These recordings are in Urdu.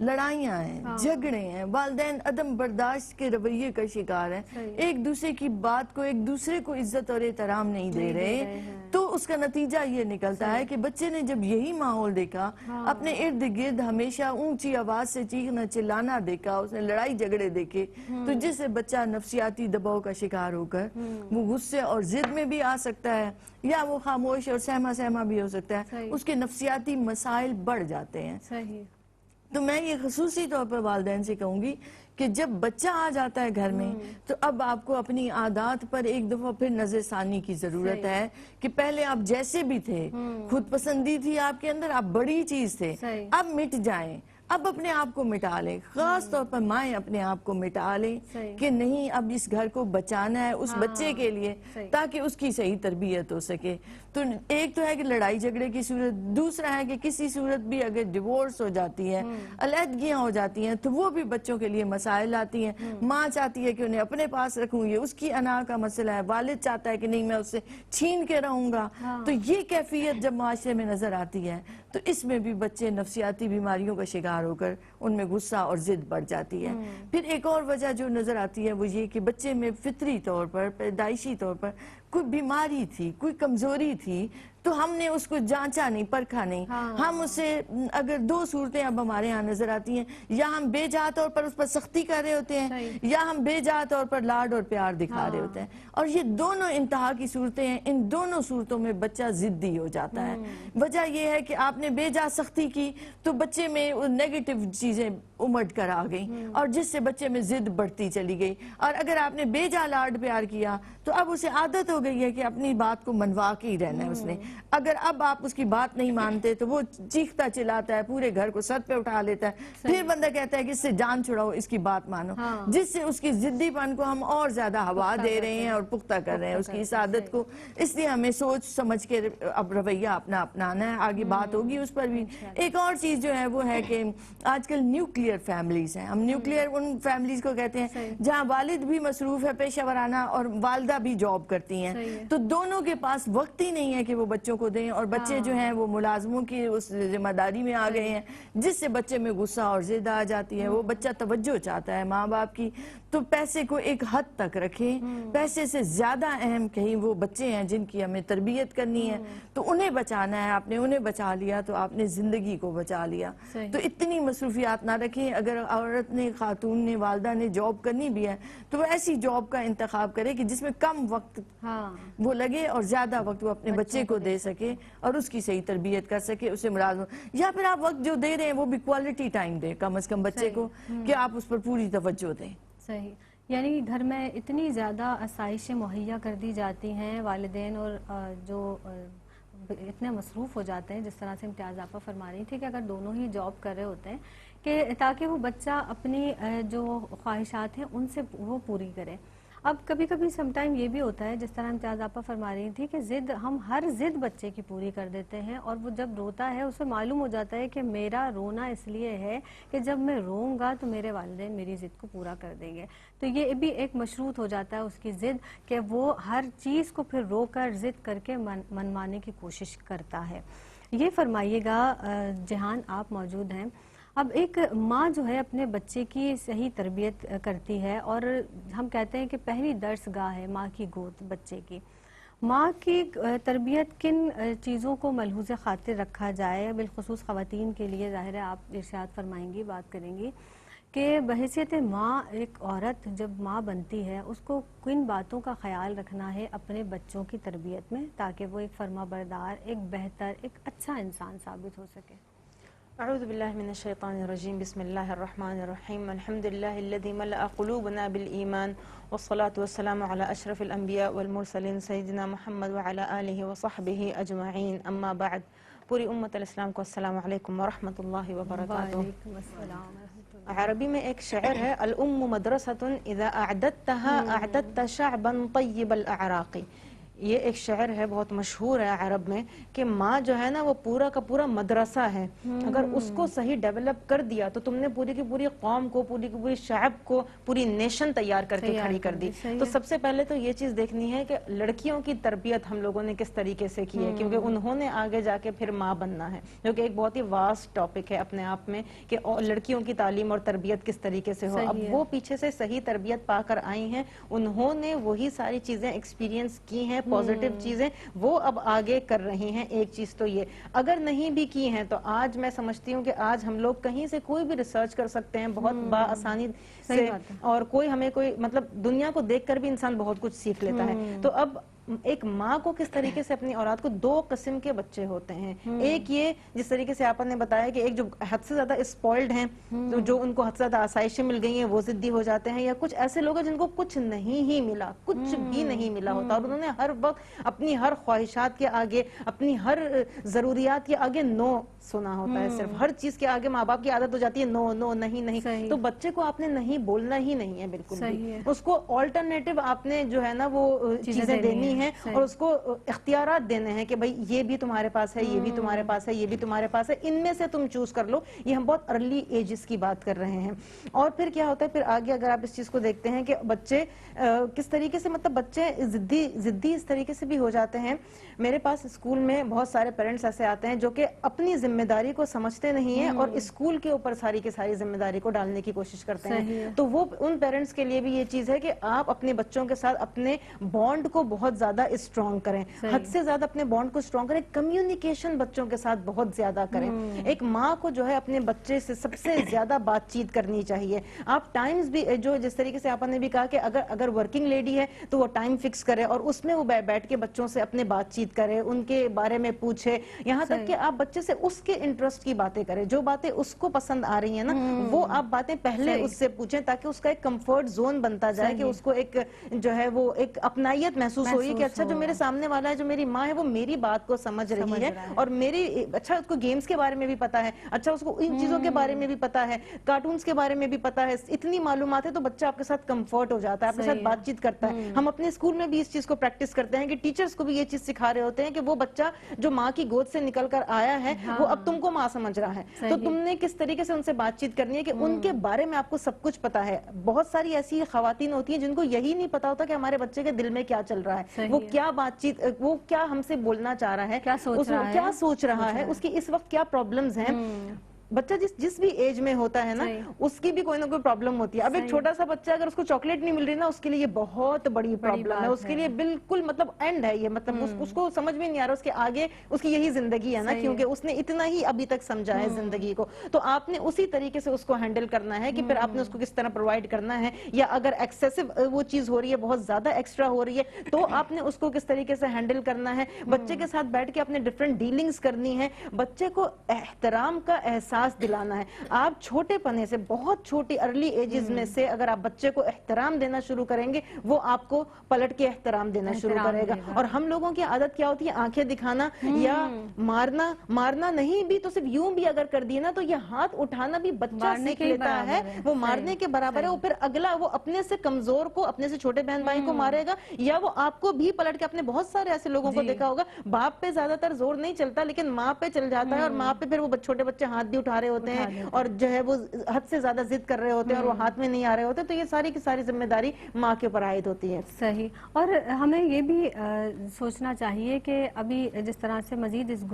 لڑائیاں ہیں, جھگڑے ہیں, والدین عدم برداشت کے رویے کا شکار ہیں, ایک دوسرے کی بات کو, ایک دوسرے کو عزت اور احترام نہیں دے رہے, تو اس کا نتیجہ یہ نکلتا ہے کہ بچے نے جب یہی ماحول دیکھا, اپنے ارد گرد ہمیشہ اونچی آواز سے چیخنا چلانا دیکھا, اس نے لڑائی جھگڑے دیکھے, تو جس سے بچہ نفسیاتی دباؤ کا شکار ہو کر وہ غصے اور ضد میں بھی آ سکتا ہے, یا وہ خاموش اور سہما بھی ہو سکتا ہے, اس کے نفسیاتی مسائل بڑھ جاتے ہیں. تو میں یہ خصوصی طور پر والدین سے کہوں گی کہ جب بچہ آ جاتا ہے گھر میں, تو اب آپ کو اپنی عادات پر ایک دفعہ پھر نظر ثانی کی ضرورت ہے کہ پہلے آپ جیسے بھی تھے, خود پسندی تھی آپ کے اندر, آپ بڑی چیز تھے, اب مٹ جائیں, اب اپنے آپ کو مٹا لیں, خاص طور پر مائیں اپنے آپ کو مٹا لیں کہ نہیں اب اس گھر کو بچانا ہے اس بچے کے لیے تاکہ اس کی صحیح تربیت ہو سکے. تو ایک تو ہے کہ لڑائی جھگڑے کی صورت, دوسرا ہے کہ کسی صورت بھی اگر ڈیورس ہو جاتی ہے, علیحدگیاں ہو جاتی ہیں, تو وہ بھی بچوں کے لیے مسائل آتی ہیں. ماں چاہتی ہے کہ انہیں اپنے پاس رکھوں, یہ اس کی انا کا مسئلہ ہے, والد چاہتا ہے کہ نہیں میں اس سے چھین کے رہوں گا. تو یہ کیفیت جب معاشرے میں نظر آتی ہے تو اس میں بھی بچے نفسیاتی بیماریوں کا شکار ہو کر ان میں غصہ اور ضد بڑھ جاتی ہے. پھر ایک اور وجہ جو نظر آتی ہے وہ یہ کہ بچے میں فطری طور پر, پیدائشی طور پر کوئی بیماری تھی, کوئی کمزوری تھی, تو ہم نے اس کو جانچا نہیں, پرکھا نہیں. ہم اسے اگر دو صورتیں اب ہمارے ہاں نظر آتی ہیں, یا ہم بے جا طور پر اس پر سختی کر رہے ہوتے ہیں, یا ہم بے جا طور پر لاڈ اور پیار دکھا رہے ہوتے ہیں, اور یہ دونوں انتہا کی صورتیں ہیں. ان دونوں صورتوں میں بچہ ضدی ہو جاتا ہے. وجہ یہ ہے کہ آپ نے بے جا سختی کی تو بچے میں نیگیٹو چیزیں امٹ کر آ گئیں, اور جس سے بچے میں ضد بڑھتی چلی گئی. اور اگر آپ نے بے جا لاڈ پیار کیا تو اب اسے عادت ہو گئی ہے کہ اپنی بات کو منوا کے ہی رہنا ہے اس نے. اگر اب آپ اس کی بات نہیں مانتے تو وہ چیختا چلاتا ہے, پورے گھر کو سر پہ اٹھا لیتا ہے, پھر بندہ کہتا ہے کہ اس سے جان چھڑاؤ, اس کی بات مانو, جس سے اس کی ضدی پن کو ہم اور زیادہ ہوا دے رہے ہیں اور پختہ کر رہے ہیں اس کی اس عادت کو. اس لیے ہمیں سوچ سمجھ کے اب رویہ اپنا اپنانا ہے, آگے بات ہوگی اس پر بھی. ایک اور چیز جو ہے وہ ہے کہ آج کل نیوکلیئر فیملیز ہیں. ہم نیوکلیئر ان فیملیز کو کہتے ہیں جہاں والد بھی مصروف ہے پیشہ ورانہ اور والدہ بھی جاب کرتی ہیں, تو دونوں کے پاس وقت ہی نہیں ہے کہ وہ بچوں کو دیں, اور بچے جو ہیں وہ ملازموں کی اس ذمہ داری میں آ گئے ہیں, جس سے بچے میں غصہ اور ضد آ جاتی ہے. وہ بچہ توجہ چاہتا ہے ماں باپ کی, تو پیسے کو ایک حد تک رکھیں, پیسے سے زیادہ اہم کہیں وہ بچے ہیں جن کی ہمیں تربیت کرنی ہے, تو انہیں بچانا ہے. آپ نے انہیں بچا لیا تو آپ نے زندگی کو بچا لیا. تو اتنی مصروفیات نہ رکھیں. اگر عورت نے, خاتون نے, والدہ نے جاب کرنی بھی ہے تو وہ ایسی جاب کا انتخاب کرے کہ جس میں کم وقت وہ لگے اور زیادہ وقت وہ اپنے بچے کو دے سکے اور اس کی صحیح تربیت کر سکے, اسے ملازم. یا پھر آپ وقت جو دے رہے ہیں وہ بھی کوالٹی ٹائم دیں کم از کم بچے کو, کہ آپ اس پر پوری توجہ دیں. صحیح. یعنی گھر میں اتنی زیادہ آسائشیں مہیا کر دی جاتی ہیں, والدین اور جو اتنے مصروف ہو جاتے ہیں, جس طرح سے امتیاز آپا فرما رہی تھی کہ اگر دونوں ہی جاب کر رہے ہوتے ہیں کہ تاکہ وہ بچہ اپنی جو خواہشات ہیں ان سے وہ پوری کرے. اب کبھی کبھی سم ٹائم یہ بھی ہوتا ہے, جس طرح امتیاز آپا فرما رہی تھی کہ ضد, ہم ہر ضد بچے کی پوری کر دیتے ہیں, اور وہ جب روتا ہے اسے معلوم ہو جاتا ہے کہ میرا رونا اس لیے ہے کہ جب میں روؤں گا تو میرے والدین میری ضد کو پورا کر دیں گے. تو یہ بھی ایک مشروط ہو جاتا ہے اس کی ضد, کہ وہ ہر چیز کو پھر رو کر ضد کر کے منوانے کی کوشش کرتا ہے. یہ فرمائیے گا جہان, آپ موجود ہیں, اب ایک ماں جو ہے اپنے بچے کی صحیح تربیت کرتی ہے, اور ہم کہتے ہیں کہ پہلی درس گاہ ہے ماں کی گود بچے کی. ماں کی تربیت کن چیزوں کو ملحوظ خاطر رکھا جائے, بالخصوص خواتین کے لیے؟ ظاہر ہے آپ ارشاد فرمائیں گی, بات کریں گی کہ بحیثیت ماں ایک عورت جب ماں بنتی ہے اس کو کن باتوں کا خیال رکھنا ہے اپنے بچوں کی تربیت میں, تاکہ وہ ایک فرما بردار, ایک بہتر, ایک اچھا انسان ثابت ہو سکے. اعوذ باللہ من الشیطان الرجیم. بسم اللہ الرحمن الرحیم. الحمدللہ الذی ملأ قلوبنا بالایمان والصلاة والسلام علی اشرف الانبیاء والمرسلین سیدنا محمد وعلی آلہ وصحبہ اجمعین. اما بعد. پوری امت الاسلام کو السلام علیکم ورحمۃ اللہ وبرکاتہ. وعلیکم السلام. عربی میں ایک شعر ہے, الام مدرسۃ اذا اعددتها اعددت شعبا طیب الاعراق. یہ ایک شعر ہے بہت مشہور ہے عرب میں کہ ماں جو ہے نا وہ پورا کا پورا مدرسہ ہے، اگر اس کو صحیح ڈیولپ کر دیا تو تم نے پوری کی پوری قوم کو، پوری کی پوری شعب کو، پوری نیشن تیار کر کے کھڑی کر دی۔ تو سب سے پہلے تو یہ چیز دیکھنی ہے کہ لڑکیوں کی تربیت ہم لوگوں نے کس طریقے سے کی ہے، کیونکہ انہوں نے آگے جا کے پھر ماں بننا ہے، جو کہ ایک بہت ہی واسٹ ٹاپک ہے اپنے آپ میں کہ لڑکیوں کی تعلیم اور تربیت کس طریقے سے ہو۔ اب وہ پیچھے سے صحیح تربیت پا کر آئی ہیں، انہوں نے وہی ساری چیزیں ایکسپیرینس کی ہیں، پازیٹیو چیزیں وہ اب آگے کر رہی ہیں۔ ایک چیز تو یہ اگر نہیں بھی کی ہیں تو آج میں سمجھتی ہوں کہ آج ہم لوگ کہیں سے کوئی بھی ریسرچ کر سکتے ہیں بہت بآسانی سے، اور کوئی ہمیں کوئی مطلب دنیا کو دیکھ کر بھی انسان بہت کچھ سیکھ لیتا ہے۔ تو اب ایک ماں کو کس طریقے سے اپنی اولاد کو، دو قسم کے بچے ہوتے ہیں، ایک یہ جس طریقے سے آپ نے بتایا کہ ایک جو حد سے زیادہ اسپوائلڈ ہیں، تو جو ان کو حد سے زیادہ آسائشیں مل گئی ہیں وہ ضدی ہو جاتے ہیں، یا کچھ ایسے لوگ ہیں جن کو کچھ نہیں ہی ملا، کچھ بھی نہیں ملا ہوتا، اور انہوں نے ہر وقت اپنی ہر خواہشات کے آگے، اپنی ہر ضروریات کے آگے نو سنا ہوتا ہے، صرف ہر چیز کے آگے ماں باپ کی عادت ہو جاتی ہے نو نو، نہیں نہیں۔ تو بچے کو آپ نے نہیں بولنا ہی نہیں ہے بالکل بھی، اس کو آلٹرنیٹو آپ نے جو ہے نا وہ چیزیں دینی ہیں، اور اس کو اختیارات دینے ہیں کہ بھئی یہ بھی تمہارے پاس ہے، یہ بھی تمہارے پاس ہے، یہ بھی تمہارے پاس ہے، ان میں سے تم چوز کر لو۔ یہ ہم بہت ارلی ایجز کی بات کر رہے ہیں۔ اور پھر کیا ہوتا ہے، پھر آگے اگر آپ اس چیز کو دیکھتے ہیں کہ بچے کس طریقے سے، مطلب بچے ضدی اس طریقے سے بھی ہو جاتے ہیں۔ میرے پاس اسکول میں بہت سارے پیرنٹس ایسے آتے ہیں جو کہ اپنی ذمہ داری کو سمجھتے نہیں ہیں اور اسکول کے اوپر ساری کی ساری ذمہ داری کو ڈالنے کی کوشش کرتے ہیں۔ تو وہ ان پیرنٹس کے لیے بھی یہ چیز ہے کہ آپ اپنے بچوں کے ساتھ اپنے بانڈ کو بہت زیادہ اسٹرانگ کریں، حد سے زیادہ اپنے بانڈ کو اسٹرانگ کریں، کمیونیکیشن بچوں کے ساتھ بہت زیادہ کریں۔ ایک ماں کو جو ہے اپنے بچے سے سب سے زیادہ بات چیت کرنی چاہیے۔ آپ ٹائمز بھی جو جس طریقے سے آپ نے بھی کہا کہ اگر ورکنگ لیڈی ہے تو وہ ٹائم فکس کرے اور اس میں وہ بیٹھ کے بچوں سے اپنے بات چیت کرے، ان کے بارے میں پوچھے، یہاں تک کہ آپ بچے سے اس کے انٹرسٹ کی باتیں کریں، جو باتیں اس کو پسند آ رہی ہیں نا وہ آپ باتیں پہلے اس سے پوچھیں، تاکہ اس کا ایک کمفرٹ زون بنتا جائے کہ اس کو ایک جو ہے وہ ایک اپنائیت محسوس ہوئی کہ اچھا جو میرے سامنے والا ہے، جو میری ماں ہے، وہ میری بات کو سمجھ رہی ہے، اور میری اچھا اس کو گیمز کے بارے میں بھی پتا ہے، اچھا اس کو ان چیزوں کے بارے میں بھی پتا ہے، کارٹونز کے بارے میں بھی پتا ہے، اتنی معلومات ہے، تو بچہ آپ کے ساتھ کمفرٹ ہو جاتا ہے، آپ کے ساتھ بات چیت کرتا ہے۔ ہم اپنے اسکول میں بھی اس چیز کو پریکٹس کرتے ہیں کہ ٹیچرز کو بھی یہ چیز سکھا رہے ہوتے ہیں کہ وہ بچہ جو ماں کی گود سے نکل کر آیا ہے وہ اب تم کو ماں سمجھ رہا ہے، تو تم نے کس طریقے سے ان سے بات چیت کرنی ہے کہ ان کے بارے میں آپ کو سب کچھ پتا ہے۔ بہت ساری ایسی خواتین ہوتی ہیں جن کو یہی نہیں پتا ہوتا کہ ہمارے بچے کے دل میں کیا چل رہا ہے، وہ کیا بات چیت، وہ کیا ہم سے بولنا چاہ رہا ہے، کیا سوچ رہا ہے، اس کی اس وقت کیا پرابلمز ہیں۔ بچہ جس بھی ایج میں ہوتا ہے نا اس کی بھی کوئی نہ کوئی پرابلم ہوتی ہے۔ اب ایک چھوٹا سا بچہ اگر اس کو چاکلیٹ نہیں مل رہی نا، اس کے لیے یہ بہت بڑی پرابلم ہے، اس کے لیے بالکل مطلب اینڈ ہے یہ، مطلب اس کو سمجھ میں نہیں آ رہا اس کے آگے اس کی یہی زندگی ہے نا، کیونکہ اس نے اتنا ہی ابھی تک سمجھا ہے زندگی کو۔ تو آپ نے اسی طریقے سے اس کو ہینڈل کرنا ہے کہ پھر آپ نے اس کو کس طرح پرووائڈ کرنا ہے، یا اگر ایکسیسو وہ چیز ہو رہی ہے، بہت زیادہ ایکسٹرا ہو رہی ہے، تو آپ نے اس کو کس طریقے سے ہینڈل کرنا ہے۔ بچے کے ساتھ بیٹھ کے اپنے ڈفرینٹ ڈیلنگز کرنی ہے، بچے کو احترام کا احساس دلانا ہے۔ آپ چھوٹے پنے سے، بہت چھوٹی ارلی ایجز میں سے اگر آپ بچے کو احترام دینا شروع کریں گے، وہ آپ کو پلٹ کے احترام دینا شروع کرے گا۔ اور ہم لوگوں کی عادت کیا ہوتی ہے، آنکھیں دکھانا یا مارنا نہیں بھی تو صرف یوں بھی اگر کر دیے نا، تو یہ ہاتھ اٹھانا بھی بچہ سیکھ لیتا ہے، وہ مارنے کے برابر ہے۔ وہ پھر اگلا وہ اپنے سے کمزور کو، اپنے سے چھوٹے بہن بھائی کو مارے گا، یا وہ آپ کو بھی پلٹ کے، اپنے بہت سارے ایسے لوگوں کو دیکھا ہوگا، باپ پہ زیادہ تر زور نہیں چلتا لیکن ماں پہ چل جاتا ہے، اور ماں پہ پھر وہ چھوٹے بچے ہاتھ بھی اٹھا رہے ہوتے ہیں اور جو ہے وہ حد سے زیادہ ضد کر رہے ہوتے ہیں اور وہ ہاتھ میں نہیں آ رہے ہوتے، تو یہ ساری کی ساری ذمہ داری ماں کے اوپر عائد ہوتی ہے۔ صحیح۔ اور ہمیں یہ بھی سوچنا چاہیے کہ ابھی جس طرح سے مزید اس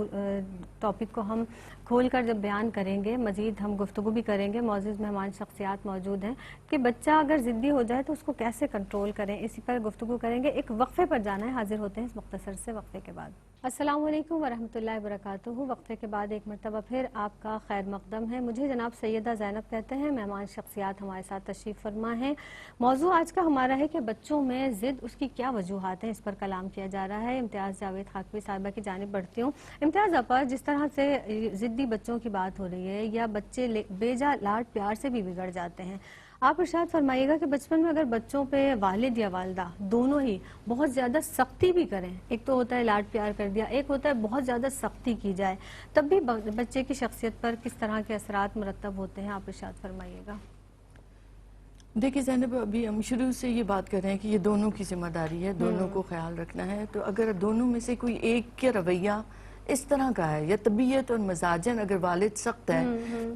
ٹاپک کو ہم کھول کر جب بیان کریں گے، مزید ہم گفتگو بھی کریں گے، معزز مہمان شخصیات موجود ہیں کہ بچہ اگر ضدی ہو جائے تو اس کو کیسے کنٹرول کریں، اسی پر گفتگو کریں گے۔ ایک وقفے پر جانا ہے، حاضر ہوتے ہیں اس مختصر سے وقفے کے بعد۔ السلام علیکم ورحمۃ اللہ وبرکاتہ۔ وقفے کے بعد ایک مرتبہ پھر آپ کا خیر مقدم ہے۔ مجھے جناب سیدہ زینب کہتے ہیں، مہمان شخصیات ہمارے ساتھ تشریف فرما ہیں۔ موضوع آج کا ہمارا ہے کہ بچوں میں ضد، اس کی کیا وجوہات ہیں، اس پر کلام کیا جا رہا ہے۔ امتیاز جاوید خاکوی صاحبہ کی جانب بڑھتی ہوں۔ امتیاز اپا، جس طرح سے ضدی بچوں کی بات ہو رہی ہے یا بچے بیجا لاڈ پیار سے بھی بگڑ جاتے ہیں، آپ ارشاد فرمائیے گا کہ بچپن میں اگر بچوں پہ والد یا والدہ دونوں ہی بہت زیادہ سختی بھی کریں، ایک تو ہوتا ہے لاڈ پیار کر دیا، ایک ہوتا ہے بہت زیادہ سختی کی جائے، تب بھی بچے کی شخصیت پر کس طرح کے اثرات مرتب ہوتے ہیں، آپ ارشاد فرمائیے گا۔ دیکھیے زینب، ابھی ہم شروع سے یہ بات کر رہے ہیں کہ یہ دونوں کی ذمہ داری ہے، دونوں کو خیال رکھنا ہے. تو اگر دونوں میں سے کوئی ایک کا رویہ اس طرح کا ہے یا طبیعت اور مزاجن اگر والد سخت ہے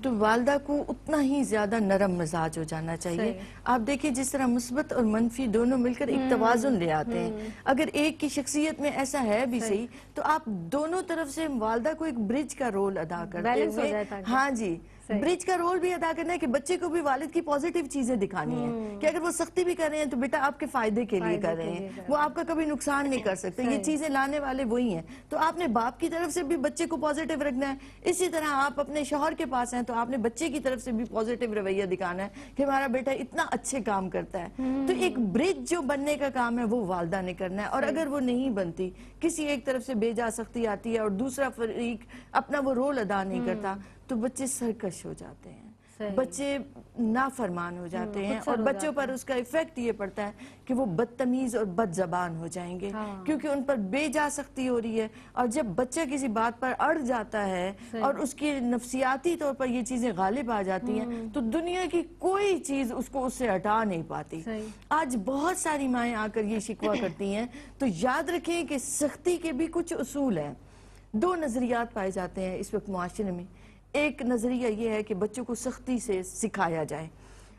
تو والدہ کو اتنا ہی زیادہ نرم مزاج ہو جانا چاہیے. آپ دیکھیں جس طرح مثبت اور منفی دونوں مل کر ایک توازن لے آتے ہیں. اگر ایک کی شخصیت میں ایسا ہے بھی صحیح تو آپ دونوں طرف سے والدہ کو ایک برج کا رول ادا کرتے ہوئے، ہاں جی، برج کا رول بھی ادا کرنا ہے کہ بچے کو بھی والد کی پازیٹیو چیزیں دکھانی ہیں کہ اگر وہ سختی بھی کر رہے ہیں تو بیٹا آپ کے فائدے کے لیے کر رہے ہیں، وہ آپ کا کبھی نقصان نہیں کر سکتے. یہ چیزیں لانے والے وہی ہیں. تو آپ نے باپ کی طرف سے بھی بچے کو پازیٹیو رکھنا ہے. اسی طرح آپ اپنے شوہر کے پاس ہیں تو آپ نے بچے کی طرف سے بھی پازیٹیو رویہ دکھانا ہے کہ ہمارا بیٹا اتنا اچھے کام کرتا ہے. تو ایک برج جو بننے کا کام ہے وہ والدہ نے کرنا ہے. اور اگر وہ نہیں بنتی، کسی ایک طرف سے بے جا سختی آتی ہے اور دوسرا فریق اپنا وہ رول ادا نہیں کرتا تو بچے سرکش ہو جاتے ہیں، بچے نافرمان ہو جاتے ہیں اور بچوں پر اس کا ایفیکٹ یہ پڑتا ہے کہ وہ بدتمیز اور بد زبان ہو جائیں گے کیونکہ ان پر بے جا سختی ہو رہی ہے. اور جب بچہ کسی بات پر اڑ جاتا ہے اور اس کی نفسیاتی طور پر یہ چیزیں غالب آ جاتی ہیں تو دنیا کی کوئی چیز اس کو اس سے ہٹا نہیں پاتی. آج بہت ساری مائیں آ کر یہ شکوہ کرتی ہیں. تو یاد رکھیں کہ سختی کے بھی کچھ اصول ہیں. دو نظریات پائے جاتے ہیں اس وقت معاشرے میں. ایک نظریہ یہ ہے کہ بچوں کو سختی سے سکھایا جائے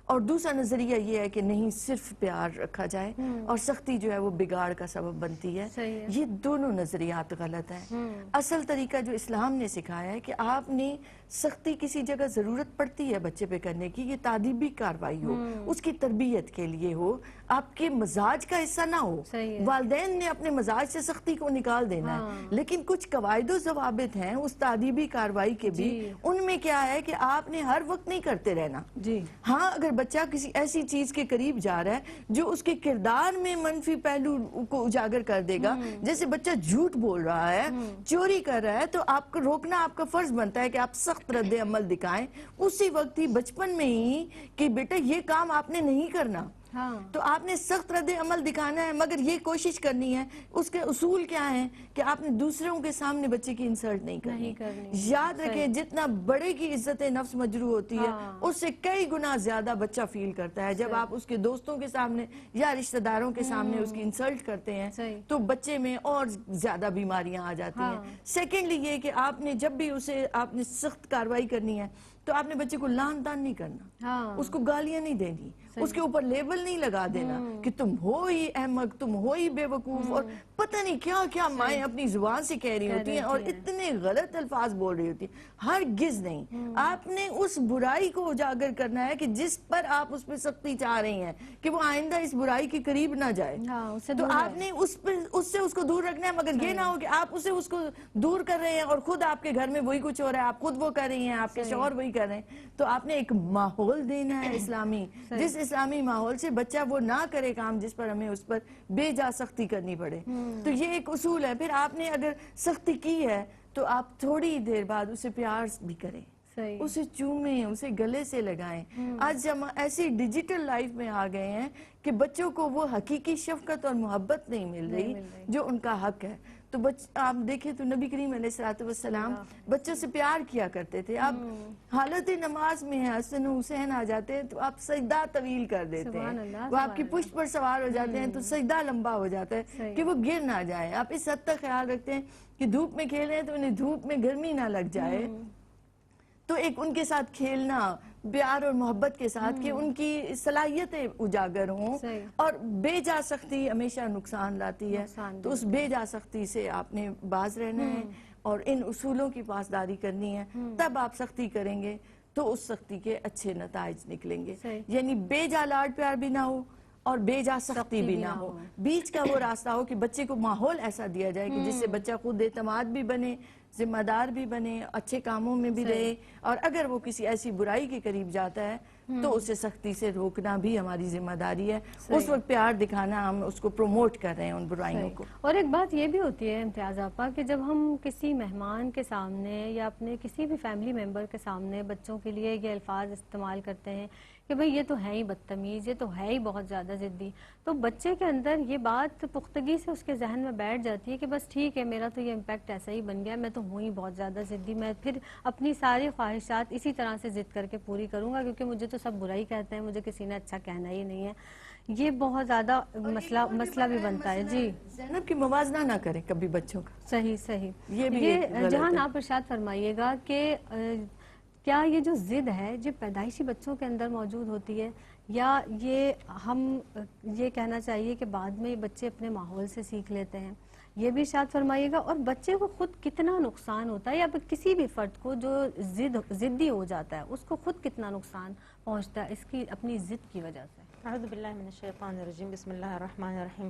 اور دوسرا نظریہ یہ ہے کہ نہیں، صرف پیار رکھا جائے اور سختی جو ہے وہ بگاڑ کا سبب بنتی ہے. یہ دونوں نظریات غلط ہیں. اصل طریقہ جو اسلام نے سکھایا ہے کہ آپ نے سختی کسی جگہ ضرورت پڑتی ہے بچے پہ کرنے کی، یہ تعدیبی کاروائی ہو، اس کی تربیت کے لیے ہو، آپ کے مزاج کا حصہ نہ ہو. والدین نے اپنے مزاج سے سختی کو نکال دینا ہے، لیکن کچھ قواعد و ضوابط ہیں اس تعدیبی کاروائی کے بھی. ان میں کیا ہے کہ آپ نے ہر وقت نہیں کرتے رہنا. ہاں، اگر بچہ کسی ایسی چیز کے قریب جا رہا ہے جو اس کے کردار میں منفی پہلو کو اجاگر کر دے گا، جیسے بچہ جھوٹ بول رہا ہے، چوری کر رہا ہے، تو آپ کو روکنا آپ کا فرض بنتا ہے کہ آپ سخت رد عمل دکھائیں اسی وقت ہی، بچپن میں ہی، کہ بیٹا یہ کام آپ نے نہیں کرنا. تو آپ نے سخت رد عمل دکھانا ہے، مگر یہ کوشش کرنی ہے. اس کے اصول کیا ہیں کہ آپ نے دوسروں کے سامنے بچے کی انسلٹ نہیں کرنی. یاد رکھیں جتنا بڑے کی عزت نفس مجروح ہوتی ہے اس سے کئی گنا زیادہ بچہ فیل کرتا ہے جب آپ اس کے دوستوں کے سامنے یا رشتہ داروں کے سامنے اس کی انسلٹ کرتے ہیں تو بچے میں اور زیادہ بیماریاں آ جاتی ہیں. سیکنڈلی یہ کہ آپ نے جب بھی اسے آپ نے سخت کاروائی کرنی ہے تو آپ نے بچے کو لان تان نہیں کرنا، اس کو گالیاں نہیں دینی، اس کے اوپر لیبل نہیں لگا دینا کہ تم ہو ہی احمق، تم ہو ہی بے وقوف، اور پتہ نہیں کیا کیا مائیں اپنی زبان سے کہہ رہی ہوتی ہیں اور اتنے غلط الفاظ بول رہی ہوتی ہیں. ہرگز نہیں. آپ نے اس برائی کو اجاگر کرنا ہے کہ جس پر آپ اس پہ سختی چاہ رہی ہیں کہ وہ آئندہ اس برائی کے قریب نہ جائے. تو آپ نے اس سے اس کو دور رکھنا ہے، مگر یہ نہ ہو کہ آپ اس کو دور کر رہے ہیں اور خود آپ کے گھر میں وہی کچھ ہو رہا ہے، آپ خود وہ کر رہی ہیں، آپ کے شوہر وہی کر رہے ہیں. تو آپ نے ایک ماحول دینا ہے اسلامی، جس اسلامی ماحول سے بچہ وہ نہ کرے کام جس پر ہمیں اس پر بے جا سختی کرنی پڑے. تو یہ ایک اصول ہے. پھر آپ نے اگر سختی کی ہے تو آپ تھوڑی دیر بعد اسے پیار بھی کریں، اسے چومیں، اسے گلے سے لگائیں. آج ہم ایسی ڈیجیٹل لائف میں آ گئے ہیں کہ بچوں کو وہ حقیقی شفقت اور محبت نہیں مل رہی جو ان کا حق ہے. تو آپ دیکھیں تو نبی کریم علیہ السلام بچوں سے پیار کیا کرتے تھے. آپ حالت نماز میں ہیں، حسن و حسین آ جاتے ہیں تو آپ سجدہ طویل کر دیتے ہیں، وہ آپ کی پشت پر سوار ہو جاتے ہیں تو سجدہ لمبا ہو جاتا ہے کہ وہ گر نہ جائیں. آپ اس حد تک خیال رکھتے ہیں کہ دھوپ میں کھیل رہے ہیں تو انہیں دھوپ میں گرمی نہ لگ جائے. تو ایک ان کے ساتھ کھیلنا پیار اور محبت کے ساتھ کہ ان کی صلاحیتیں اجاگر ہوں. اور بے جا سختی ہمیشہ نقصان لاتی ہے، تو اس بے جا سختی سے آپ نے باز رہنا ہے اور ان اصولوں کی پاسداری کرنی ہے. تب آپ سختی کریں گے تو اس سختی کے اچھے نتائج نکلیں گے. یعنی بے جا لاڈ پیار بھی نہ ہو اور بے جا سختی بھی نہ ہو، بیچ کا وہ راستہ ہو کہ بچے کو ماحول ایسا دیا جائے کہ جس سے بچہ خود اعتماد بھی بنے، ذمہ دار بھی بنے، اچھے کاموں میں بھی رہے. اور اگر وہ کسی ایسی برائی کے قریب جاتا ہے تو اسے سختی سے روکنا بھی ہماری ذمہ داری ہے. اس وقت پیار دکھانا، ہم اس کو پروموٹ کر رہے ہیں ان برائیوں کو. اور ایک بات یہ بھی ہوتی ہے امتیاز آپا کہ جب ہم کسی مہمان کے سامنے یا اپنے کسی بھی فیملی ممبر کے سامنے بچوں کے لیے یہ الفاظ استعمال کرتے ہیں کہ بھئی یہ تو ہے ہی بدتمیز، یہ تو ہے ہی بہت زیادہ ضدی، تو بچے کے اندر یہ بات پختگی سے اس کے ذہن میں بیٹھ جاتی ہے کہ بس ٹھیک ہے، میرا تو یہ امپیکٹ ایسا ہی بن گیا، میں تو ہوں ہی بہت زیادہ ضدی، میں پھر اپنی ساری خواہشات اسی طرح سے ضد کر کے پوری کروں گا، کیونکہ مجھے تو سب برا ہی کہتے ہیں، مجھے کسی نے اچھا کہنا ہی نہیں ہے. یہ بہت زیادہ مسئلہ بھی بنتا ہے. جی زینب کی موازنہ نہ کریں کبھی بچوں کا. صحیح. یہ بھی ایک غلط جہاں ہے. آپ ارشاد فرمائیے گا کہ کیا یہ جو ضد ہے جو پیدائشی بچوں کے اندر موجود ہوتی ہے، یا یہ ہم یہ کہنا چاہیے کہ بعد میں یہ بچے اپنے ماحول سے سیکھ لیتے ہیں، یہ بھی ارشاد فرمائیے گا. اور بچے کو خود کتنا نقصان ہوتا ہے، یا پھر کسی بھی فرد کو جو ضدی ہو جاتا ہے اس کو خود کتنا نقصان پہنچتا ہے اس کی اپنی ضد کی وجہ سے؟ اعوذ باللہ من الشیطان الرجیم، بسم اللہ الرحمن الرحیم.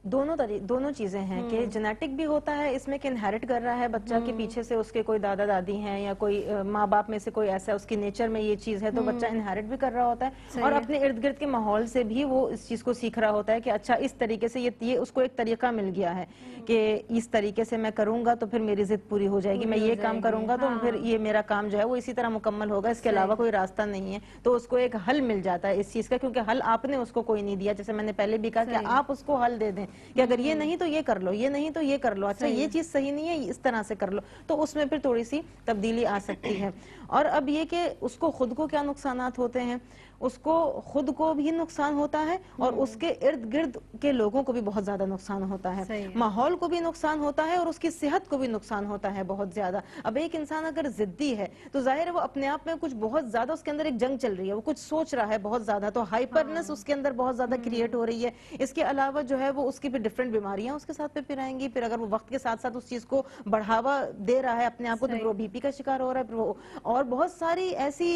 دونوں چیزیں ہیں کہ جینیٹک بھی ہوتا ہے اس میں کہ انہیرٹ کر رہا ہے بچہ کے پیچھے سے اس کے کوئی دادا دادی ہیں یا کوئی ماں باپ میں سے کوئی ایسا اس کی نیچر میں یہ چیز ہے تو بچہ انہیرٹ بھی کر رہا ہوتا ہے، اور اپنے ارد گرد کے ماحول سے بھی وہ اس چیز کو سیکھ رہا ہوتا ہے کہ اچھا اس طریقے سے یہ اس کو ایک طریقہ مل گیا ہے کہ اس طریقے سے میں کروں گا تو پھر میری ضد پوری ہو جائے گی، میں یہ کام کروں گا تو پھر یہ میرا کام جو ہے وہ اسی طرح مکمل ہوگا، اس کے علاوہ کوئی راستہ نہیں ہے. تو اس کو ایک حل مل جاتا ہے اس چیز کا، کیونکہ حل آپ نے اس کو کوئی نہیں دیا. جیسے میں نے پہلے بھی کہا کہ آپ اس کو حل دے دیں کہ اگر یہ نہیں تو یہ کر لو، یہ نہیں تو یہ کر لو، اچھا یہ چیز صحیح نہیں ہے اس طرح سے کر لو، تو اس میں پھر تھوڑی سی تبدیلی آ سکتی ہے. اور اب یہ کہ اس کو خود کو کیا نقصانات ہوتے ہیں، اس کو خود کو بھی نقصان ہوتا ہے اور اس کے ارد گرد کے لوگوں کو بھی بہت زیادہ نقصان ہوتا ہے، ماحول کو بھی نقصان ہوتا ہے اور اس کی صحت کو بھی نقصان ہوتا ہے بہت زیادہ. اب ایک انسان اگر ضدی ہے تو ظاہر ہے وہ اپنے آپ میں کچھ بہت زیادہ اس کے اندر ایک جنگ چل رہی ہے، وہ کچھ سوچ رہا ہے بہت زیادہ، تو ہائپرنس اس کے اندر بہت زیادہ کریٹ ہو رہی ہے. اس کے علاوہ جو ہے وہ اس کی پھر ڈفرینٹ بیماریاں اس کے ساتھ پھر آئیں گی. پھر اگر وہ وقت کے ساتھ ساتھ اس چیز کو بڑھاوا دے رہا ہے اپنے آپ کو تو وہ بی پی کا شکار ہو رہا ہے، اور بہت ساری ایسی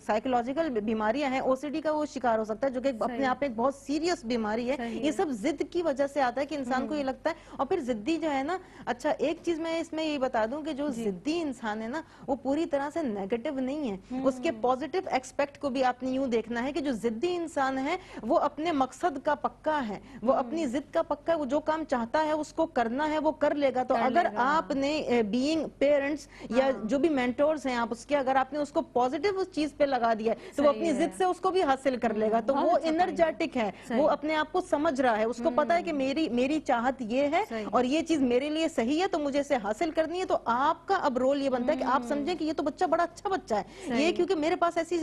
سائیکولوجیکل بیماریاں ہیں، او سی ڈی کا وہ شکار ہو سکتا ہے جو کہ اپنے آپ میں ایک بہت سیریس بیماری ہے. یہ سب ضد کی وجہ سے آتا ہے کہ انسان کو یہ لگتا ہے. اور پھر ضدی جو ہے نا، اچھا ایک چیز میں اس میں یہ بتا دوں کہ جو ضدی انسان ہے نا وہ پوری طرح سے نیگیٹو نہیں ہے، اس کے پازیٹیو ایکسپیکٹ کو بھی آپ نے یوں دیکھنا ہے کہ جو ضدی انسان ہے وہ اپنے مقصد کا پکا ہے، وہ اپنی ضد کا پکا ہے، وہ جو کام چاہتا ہے اس کو کرنا ہے وہ کر لے گا. تو اگر آپ نے بینگ پیرنٹس یا جو بھی مینٹورز ہیں آپ اس کے، اگر آپ نے اس کو پازیٹیو اس چیز پہ لگا دیا ہے تو وہ اپنی ضد سے اس کو بھی حاصل کر لے گا. تو وہ انرجیٹک ہے، وہ اپنے آپ کو سمجھ رہا ہے، اس کو پتا ہے کہ میری چاہت یہ ہے اور یہ چیز میرے لیے صحیح ہے تو مجھے اسے حاصل کرنی ہے. تو آپ کا اب رول یہ بنتا ہے کہ آپ سمجھیں کہ یہ تو بچہ بڑا اچھا بچہ ہے. یہ کیونکہ میرے پاس ایسی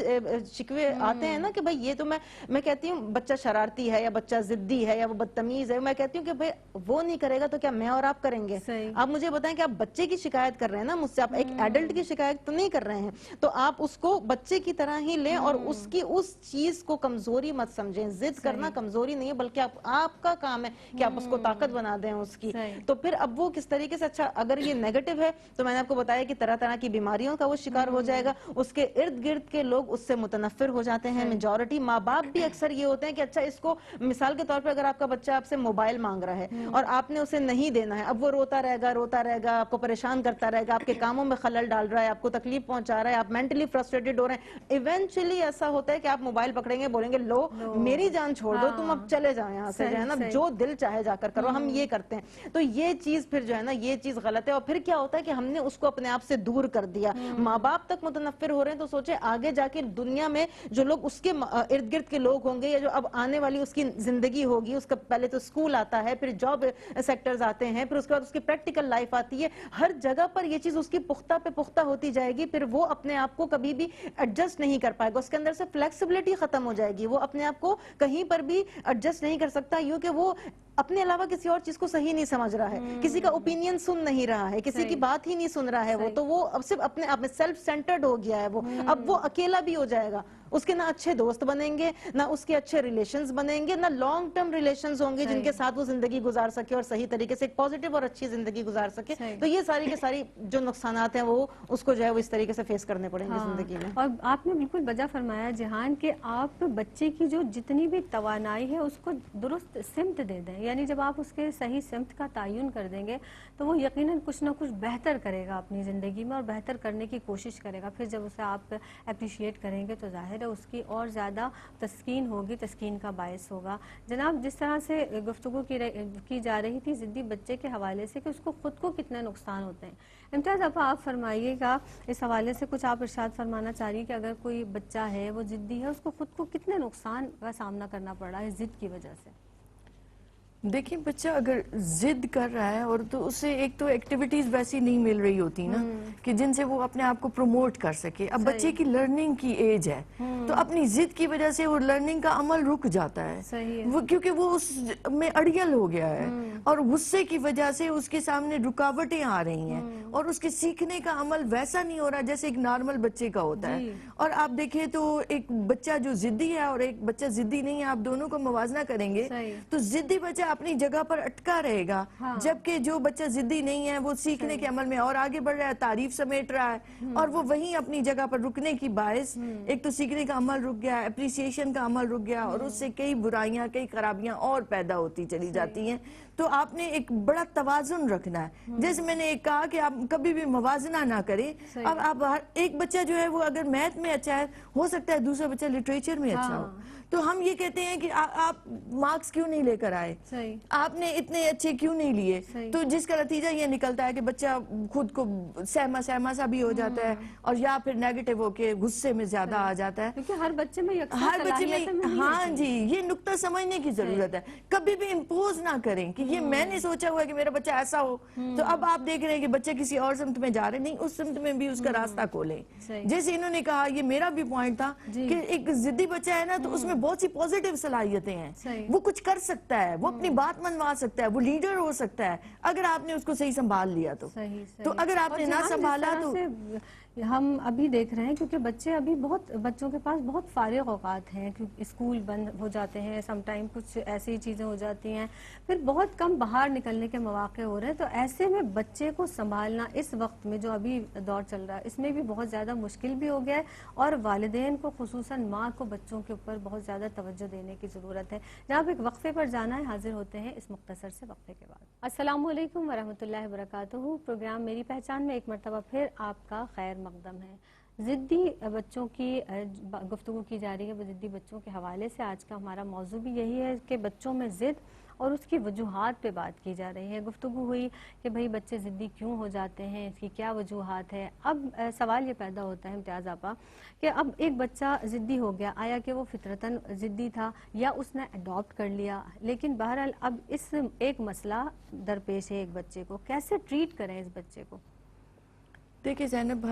شکوے آتے ہیں نا کہ بھائی یہ تو میں کہتی ہوں بچہ شرارتی ہے یا بچہ ضدی ہے یا وہ بدتمیز ہے، میں کہتی ہوں کہ بھائی وہ نہیں کرے گا تو کیا میں اور آپ کریں گے؟ آپ مجھے بتائیں کہ آپ بچے کی شکایت کر رہے ہیں نا مجھ سے، آپ ایک ایڈلٹ کی شکایت تو نہیں کر رہے ہیں، تو آپ اس کو بچے کی طرح ہی لیں اور اس چیز کو کمزوری مت سمجھیں. ضد کرنا کمزوری نہیں ہے بلکہ آپ کا کام ہے کہ آپ اس کو طاقت بنا دیں اس کی. تو پھر اب وہ کس طریقے سے، اچھا اگر یہ نیگیٹو ہے تو میں نے آپ کو بتایا کہ طرح طرح کی بیماریوں کا وہ شکار ہو جائے گا، اس کے ارد گرد کے لوگ اس سے متنفر ہو جاتے ہیں. میجورٹی ماں باپ بھی اکثر یہ ہوتے ہیں کہ اچھا اس کو، مثال کے طور پہ اگر آپ کا بچہ آپ سے موبائل مانگ رہا ہے اور آپ نے اسے نہیں دینا ہے، اب وہ روتا رہے گا، آپ کو پریشان کرتا رہے گا، آپ کے کاموں میں خلل ڈال رہا ہے، آپ کو تکلیف پہنچا رہا ہے، آپ مینٹلی فرسٹریٹڈ ہو رہے ہیں. ایونچولی ایسا ہوتا ہے کہ آپ موبائل پکڑیں گے، بولیں گے لو میری جان چھوڑ دو، تم اب چلے جاؤ یہاں سے، جو ہے نا جو دل چاہے جا کر کرو. ہم یہ کرتے ہیں تو یہ چیز پھر جو ہے نا یہ چیز غلط ہے. اور پھر کیا ہوتا ہے کہ ہم نے اس کو اپنے آپ سے دور کر دیا، ماں باپ تک متنفر ہو رہے ہیں. تو سوچے آگے جا کے دنیا میں جو لوگ اس کے ارد گرد کے لوگ ہوں گے یا جو اب آنے والی اس کی زندگی ہوگی، اس کا پہلے تو اسکول آتا ہے، پھر جاب سیکٹرز آتے ہیں، پھر اس کے بعد اس کی پریکٹیکل لائف آتی ہے. ہر جگہ پر یہ چیز اس کی پختہ پہ پختہ ہوتی جائے گی. پھر وہ اپنے آپ کو کبھی بھی ایڈجسٹ نہیں کر پائے گا، اس کے اندر سے فلیکسیبلٹی ختم ہو جائے گی، وہ اپنے آپ کو کہیں پر بھی ایڈجسٹ نہیں کر سکتا، یوں کہ وہ اپنے علاوہ کسی اور چیز کو صحیح نہیں سمجھ رہا ہے، کسی کا اوپینین سن نہیں رہا ہے، کسی کی بات ہی نہیں سن رہا ہے. وہ تو وہ اب صرف اپنے آپ میں سیلف سینٹرڈ ہو گیا ہے. وہ اب وہ اکیلا بھی ہو جائے گا، اس کے نہ اچھے دوست بنیں گے، نہ اس کے اچھے ریلیشنز بنیں گے، نہ لانگ ٹرم ریلیشنز ہوں گے جن کے ساتھ وہ زندگی گزار سکے اور صحیح طریقے سے ایک پازیٹیو اور اچھی زندگی گزار سکے. تو یہ ساری کے ساری جو نقصانات ہیں وہ اس کو جو ہے وہ اس طریقے سے فیس کرنے پڑیں گے زندگی میں. اور آپ نے بالکل بجا فرمایا جہان کہ آپ بچے کی جو جتنی بھی توانائی ہے اس کو درست سمت دے دیں، یعنی جب آپ اس کے صحیح سمت کا تعین کر دیں گے تو وہ یقیناً کچھ نہ کچھ بہتر کرے گا اپنی زندگی میں اور بہتر کرنے کی کوشش کرے گا. پھر جب اسے آپ اپریشیٹ کریں گے تو ظاہر ظاہر ہے اس کی اور زیادہ تسکین ہوگی، تسکین کا باعث ہوگا۔ جناب جس طرح سے گفتگو کی جا رہی تھی ضدی بچے کے حوالے سے کہ اس کو خود کو کتنے نقصان ہوتے ہیں، امتیاز آپ فرمائیے گا اس حوالے سے کچھ، آپ ارشاد فرمانا چاہ رہی ہیں کہ اگر کوئی بچہ ہے وہ ضدی ہے اس کو خود کو کتنے نقصان کا سامنا کرنا پڑ رہا ہے ضد کی وجہ سے؟ دیکھیں بچہ اگر ضد کر رہا ہے اور تو اسے ایک تو ایکٹیویٹیز ویسی نہیں مل رہی ہوتی نا کہ جن سے وہ اپنے آپ کو پروموٹ کر سکے۔ اب بچے کی لرننگ کی ایج ہے تو اپنی ضد کی وجہ سے وہ لرننگ کا عمل رک جاتا ہے، کیونکہ وہ اس میں اڑیل ہو گیا ہے اور غصے کی وجہ سے اس کے سامنے رکاوٹیں آ رہی ہیں اور اس کے سیکھنے کا عمل ویسا نہیں ہو رہا جیسے ایک نارمل بچے کا ہوتا ہے۔ اور آپ دیکھیں تو ایک بچہ جو ضدی ہے اور ایک بچہ ضدی نہیں ہے، آپ دونوں کو موازنہ کریں گے تو ضدی بچہ اپنی جگہ پر اٹکا رہے گا، جبکہ جو بچہ ضدی نہیں ہے وہ سیکھنے کے عمل میں اور آگے بڑھ رہا ہے، تعریف سمیٹ رہا ہے اور وہ وہیں اپنی جگہ پر رکنے کی باعث ایک تو سیکھنے کا عمل رک گیا، اپریسیشن کا عمل رک گیا اور اس سے کئی برائیاں کئی خرابیاں اور پیدا ہوتی چلی جاتی ہیں۔ تو آپ نے ایک بڑا توازن رکھنا ہے، جیسے میں نے ایک کہا کہ آپ کبھی بھی موازنہ نہ کریں۔ اب آپ ایک بچہ جو ہے وہ اگر میتھ میں اچھا ہے ہو سکتا ہے دوسرا بچہ لٹریچر میں اچھا ہو، تو ہم یہ کہتے ہیں کہ آپ مارکس کیوں نہیں لے کر آئے، آپ نے اتنے اچھے کیوں نہیں لیے، تو جس کا نتیجہ یہ نکلتا ہے کہ بچہ خود کو سہما سا بھی ہو جاتا ہے اور یا پھر نیگیٹو ہو کے غصے میں زیادہ آ جاتا ہے، کیونکہ ہر بچے میں ہر بچے میں۔ ہاں جی، یہ نقطہ سمجھنے کی ضرورت ہے، کبھی بھی امپوز نہ کریں کہ یہ میں نے سوچا ہوا ہے کہ میرا بچہ ایسا ہو تو اب آپ دیکھ رہے ہیں کہ بچے کسی اور سمت میں جا رہے ہیں، نہیں اس سمت میں بھی اس کا راستہ کھولیں۔ جیسے انہوں نے کہا، یہ میرا بھی پوائنٹ تھا کہ ایک ضدی بچہ ہے نا تو اس میں بہت سی پوزیٹیو صلاحیتیں ہیں، وہ کچھ کر سکتا ہے، وہ اپنی بات منوا سکتا ہے، وہ لیڈر ہو سکتا ہے اگر آپ نے اس کو صحیح سنبھال لیا تو اگر آپ نے نہ سنبھالا تو ہم ابھی دیکھ رہے ہیں کیونکہ بچے ابھی بچوں کے پاس بہت فارغ اوقات ہیں، کیونکہ اسکول بند ہو جاتے ہیں، سم ٹائم کچھ ایسی چیزیں ہو جاتی ہیں، پھر بہت کم باہر نکلنے کے مواقع ہو رہے ہیں، تو ایسے میں بچے کو سنبھالنا اس وقت میں جو ابھی دور چل رہا ہے اس میں بھی بہت زیادہ مشکل بھی ہو گیا ہے اور والدین کو خصوصاً ماں کو بچوں کے اوپر بہت زیادہ توجہ دینے کی ضرورت ہے۔ جناب ایک وقفے پر جانا ہے، حاضر ہوتے ہیں اس مختصر سے وقفے کے بعد۔ السلام علیکم ورحمۃ اللہ وبرکاتہ۔ پروگرام میری پہچان میں ایک مرتبہ پھر آپ کا خیر مقدم ہے۔ ضدی بچوں کی گفتگو کی جا رہی ہے، ضدی بچوں کے حوالے سے آج کا ہمارا موضوع بھی یہی ہے کہ بچوں میں ضد اور اس کی وجوہات پہ بات کی جا رہی ہے۔ گفتگو ہوئی کہ بھئی بچے ضدی کیوں ہو جاتے ہیں، اس کی کیا وجوہات ہے۔ اب سوال یہ پیدا ہوتا ہے امتیاز آپا کہ اب ایک بچہ ضدی ہو گیا، آیا کہ وہ فطرتاً ضدی تھا یا اس نے اڈاپٹ کر لیا، لیکن بہرحال اب اس ایک مسئلہ درپیش ہے ایک بچے کو، کیسے ٹریٹ کریں اس بچے کو؟ دیکھیں زینب،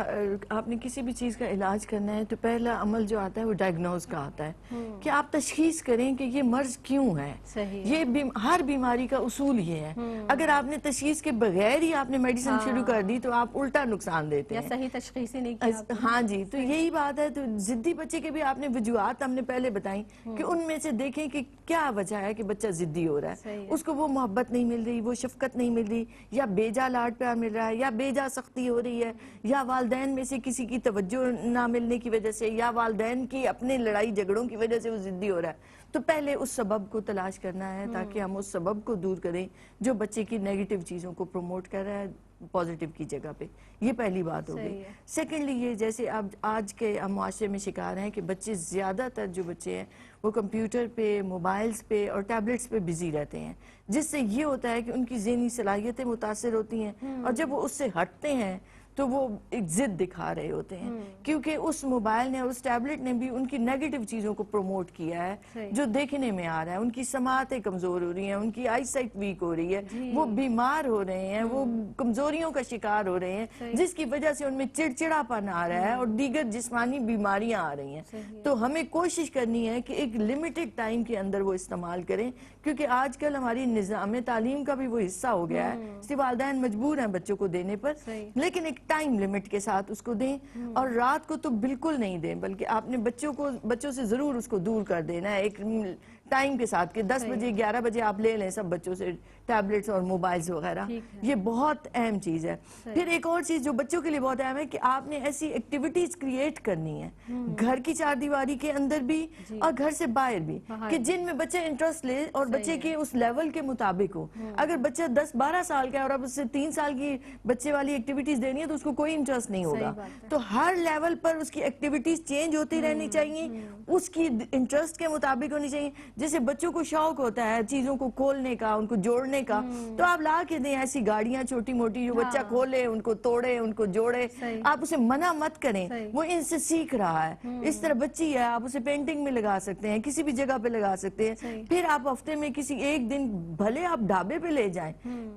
آپ نے کسی بھی چیز کا علاج کرنا ہے تو پہلا عمل جو آتا ہے وہ ڈائگنوز کا آتا ہے کہ آپ تشخیص کریں کہ یہ مرض کیوں ہے۔ یہ ہر بیماری کا اصول یہ ہے، اگر آپ نے تشخیص کے بغیر ہی آپ نے میڈیسن شروع کر دی تو آپ الٹا نقصان دیتے ہیں، یا صحیح تشخیص ہی نہیں کیا۔ ہاں جی، تو یہی بات ہے۔ تو ضدی بچے کے بھی آپ نے وجوہات ہم نے پہلے بتائیں کہ ان میں سے دیکھیں کہ کیا وجہ ہے کہ بچہ ضدی ہو رہا ہے، اس کو وہ محبت نہیں مل رہی، وہ شفقت نہیں مل رہی، یا بیجا لاڈ پیار مل رہا ہے، یا بیجا سختی ہو رہی ہے، یا والدین میں سے کسی کی توجہ نہ ملنے کی وجہ سے، یا والدین کی اپنے لڑائی جھگڑوں کی وجہ سے وہ ضدی ہو رہا ہے۔ تو پہلے اس سبب کو تلاش کرنا ہے تاکہ ہم اس سبب کو دور کریں جو بچے کی نیگیٹو چیزوں کو پروموٹ کر رہا ہے پازیٹیو کی جگہ پہ۔ یہ پہلی بات ہو گئی۔ سیکنڈلی یہ جیسے اب آج کے ہم معاشرے میں شکار ہیں کہ بچے زیادہ تر جو بچے ہیں وہ کمپیوٹر پہ، موبائلز پہ اور ٹیبلٹس پہ بزی رہتے ہیں، جس سے یہ ہوتا ہے کہ ان کی ذہنی صلاحیتیں متاثر ہوتی ہیں اور جب وہ اس سے ہٹتے ہیں تو وہ ایک ضد دکھا رہے ہوتے ہیں، کیونکہ اس موبائل نے اور اس ٹیبلٹ نے بھی ان کی نیگیٹو چیزوں کو پروموٹ کیا ہے جو دیکھنے میں آ رہا ہے۔ ان کی سماعتیں کمزور ہو رہی ہیں، ان کی آئی سائٹ ویک ہو رہی ہے، وہ بیمار ہو رہے ہیں، وہ کمزوریوں کا شکار ہو رہے ہیں، جس کی وجہ سے ان میں چڑچڑا پن آ رہا ہے اور دیگر جسمانی بیماریاں آ رہی ہیں۔ تو ہمیں کوشش کرنی ہے کہ ایک لمیٹڈ ٹائم کے اندر وہ استعمال کریں، کیونکہ آج کل ہماری نظام تعلیم کا بھی وہ حصہ ہو گیا ہے، والدین مجبور ہیں بچوں کو دینے پر، لیکن ایک ٹائم لمٹ کے ساتھ اس کو دیں، اور رات کو تو بالکل نہیں دیں، بلکہ آپ نے بچوں سے ضرور اس کو دور کر دینا ہے۔ ایک ٹائم کے ساتھ کہ 10 بجے 11 بجے آپ لے لیں سب بچوں سے ٹیبلٹس اور موبائلز وغیرہ، یہ بہت اہم چیز ہے۔ پھر ایک اور چیز جو بچوں کے لیے بہت اہم ہے کہ آپ نے ایسی ایکٹیویٹیز کریٹ کرنی ہے گھر کی چار دیواری کے اندر بھی اور گھر سے باہر بھی، کہ جن میں بچے انٹرسٹ لے اور بچے کے اس لیول کے مطابق ہو۔ اگر بچہ 10-12 سال کا ہے اور اب اس سے 3 سال کی بچے والی ایکٹیویٹیز دینی ہے تو اس کو کوئی انٹرسٹ نہیں ہوگا۔ تو ہر لیول پر اس کی ایکٹیویٹیز چینج ہوتی رہنی چاہیے، اس کی انٹرسٹ کے مطابق ہونی چاہیے۔ جیسے بچوں کو شوق ہوتا ہے چیزوں کو کھولنے کا، ان کو جوڑنے کا، تو آپ لا کے دیں ایسی گاڑیاں چھوٹی موٹی جو بچہ کھولے، ان کو توڑے، ان کو جوڑے، آپ اسے منع مت کریں، وہ ان سے سیکھ رہا ہے۔ اس طرح بچی ہے، آپ اسے پینٹنگ میں لگا سکتے ہیں، کسی بھی جگہ پہ لگا سکتے ہیں۔ پھر آپ ہفتے میں کسی ایک دن بھلے آپ ڈھابے پہ لے جائیں،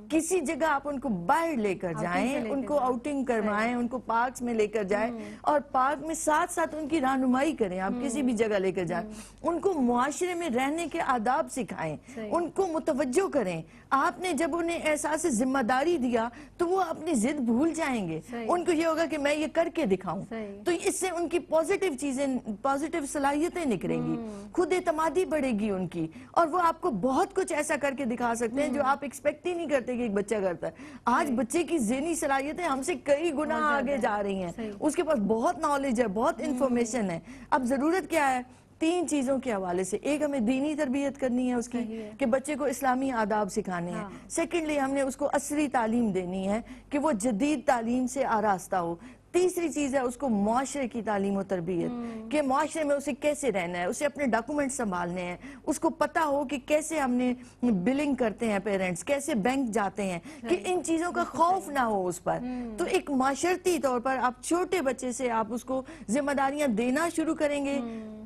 کسی جگہ آپ ان کو باہر لے کر جائیں، ان کو آؤٹنگ کروائیں، ان کو پارکس میں لے کر جائیں، اور پارک میں ساتھ ساتھ ان کی رہنمائی کریں۔ آپ کسی بھی جگہ لے کر جائیں، ان کو معاشرے میں رہنے کے آداب سکھائیں، ان کو متوجہ کریں۔ آپ نے جب انہیں احساس ذمہ داری دیا تو وہ اپنی ضد بھول جائیں گے، ان کو یہ ہوگا کہ میں یہ کر کے دکھاؤں، تو اس سے ان کی پازیٹیو چیزیں، پازیٹیو صلاحیتیں نکلیں گی، خود اعتمادی بڑھے گی ان کی، اور وہ آپ کو بہت کچھ ایسا کر کے دکھا سکتے ہیں جو آپ ایکسپیکٹ ہی نہیں کرتے کہ ایک بچہ کرتا ہے۔ آج بچے کی ذہنی صلاحیتیں ہم سے کئی گنا آگے جا رہی ہیں، اس کے پاس بہت نالج ہے، بہت انفارمیشن ہے۔ اب ضرورت کیا ہے؟ 3 چیزوں کے حوالے سے، ایک ہمیں دینی تربیت کرنی ہے اس کی کہ بچے کو اسلامی آداب سکھانے ہیں۔ سیکنڈلی ہم نے اس کو عصری تعلیم دینی ہے کہ وہ جدید تعلیم سے آراستہ ہو۔ تیسری چیز ہے اس کو معاشرے کی تعلیم و تربیت، کہ معاشرے میں اسے کیسے رہنا ہے، اسے اپنے ڈاکومنٹ سنبھالنے ہیں، اس کو پتا ہو کہ کیسے ہم نے بلنگ کرتے ہیں پیرنٹس، کیسے بینک جاتے ہیں، کہ ان چیزوں کا خوف نہ ہو اس پر۔ تو ایک معاشرتی طور پر آپ چھوٹے بچے سے آپ اس کو ذمہ داریاں دینا شروع کریں گے